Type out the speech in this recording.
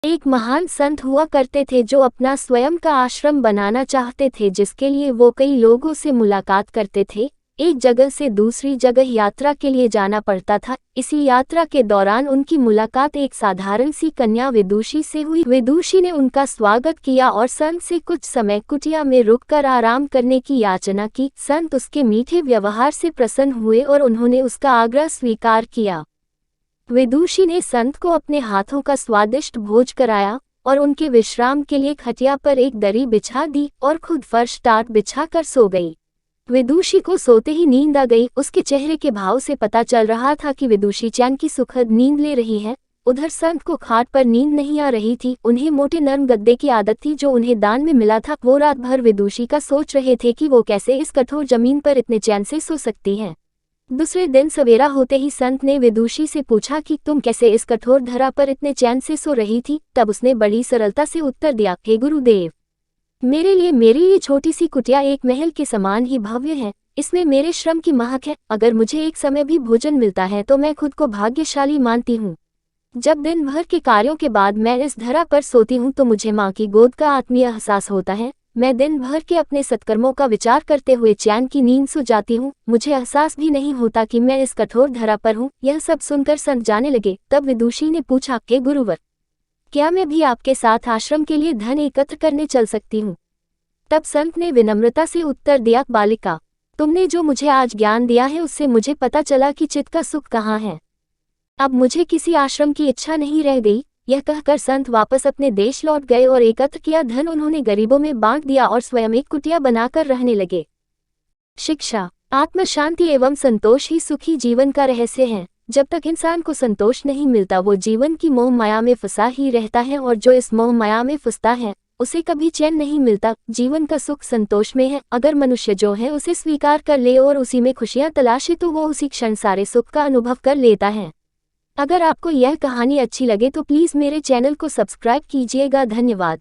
एक महान संत हुआ करते थे जो अपना स्वयं का आश्रम बनाना चाहते थे, जिसके लिए वो कई लोगों से मुलाकात करते थे। एक जगह से दूसरी जगह यात्रा के लिए जाना पड़ता था। इसी यात्रा के दौरान उनकी मुलाकात एक साधारण सी कन्या विदुषी से हुई। विदुषी ने उनका स्वागत किया और संत से कुछ समय कुटिया में रुककर आराम करने की याचना की। संत उसके मीठे व्यवहार से प्रसन्न हुए और उन्होंने उसका आग्रह स्वीकार किया। विदुषी ने संत को अपने हाथों का स्वादिष्ट भोज कराया और उनके विश्राम के लिए खटिया पर एक दरी बिछा दी और खुद फर्श टाट बिछा कर सो गई। विदुषी को सोते ही नींद आ गई। उसके चेहरे के भाव से पता चल रहा था कि विदुषी चैन की सुखद नींद ले रही है। उधर संत को खाट पर नींद नहीं आ रही थी। उन्हें मोटे नरम गद्दे की आदत थी जो उन्हें दान में मिला था। वो रात भर विदुषी का सोच रहे थे कि वो कैसे इस कठोर जमीन पर इतने चैन से सो सकती हैं। दूसरे दिन सवेरा होते ही संत ने विदुषी से पूछा कि तुम कैसे इस कठोर धरा पर इतने चैन से सो रही थी। तब उसने बड़ी सरलता से उत्तर दिया, हे गुरुदेव, मेरे लिए मेरी ये छोटी सी कुटिया एक महल के समान ही भव्य है। इसमें मेरे श्रम की महक है। अगर मुझे एक समय भी भोजन मिलता है तो मैं खुद को भाग्यशाली मानती हूँ। जब दिन भर के कार्यों के बाद मैं इस धरा पर सोती हूँ तो मुझे माँ की गोद का आत्मीय एहसास होता है। मैं दिन भर के अपने सत्कर्मों का विचार करते हुए चैन की नींद सो जाती हूँ। मुझे एहसास भी नहीं होता कि मैं इस कठोर धरा पर हूँ। यह सब सुनकर संत जाने लगे। तब विदुषी ने पूछा, हे गुरुवर, क्या मैं भी आपके साथ आश्रम के लिए धन एकत्र करने चल सकती हूँ? तब संत ने विनम्रता से उत्तर दिया, बालिका, तुमने जो मुझे आज ज्ञान दिया है उससे मुझे पता चला कि चित्त का सुख कहाँ है। अब मुझे किसी आश्रम की इच्छा नहीं रह गई। यह कहकर संत वापस अपने देश लौट गए और एकत्र किया धन उन्होंने गरीबों में बांट दिया और स्वयं एक कुटिया बनाकर रहने लगे। शिक्षा, आत्म शांति एवं संतोष ही सुखी जीवन का रहस्य है। जब तक इंसान को संतोष नहीं मिलता वो जीवन की मोह माया में फंसा ही रहता है और जो इस मोह माया में फंसता है उसे कभी चैन नहीं मिलता। जीवन का सुख संतोष में है। अगर मनुष्य जो है उसे स्वीकार कर ले और उसी में खुशियां तलाशे तो वो उसी क्षण सारे सुख का अनुभव कर लेता है। अगर आपको यह कहानी अच्छी लगे तो प्लीज़ मेरे चैनल को सब्सक्राइब कीजिएगा। धन्यवाद।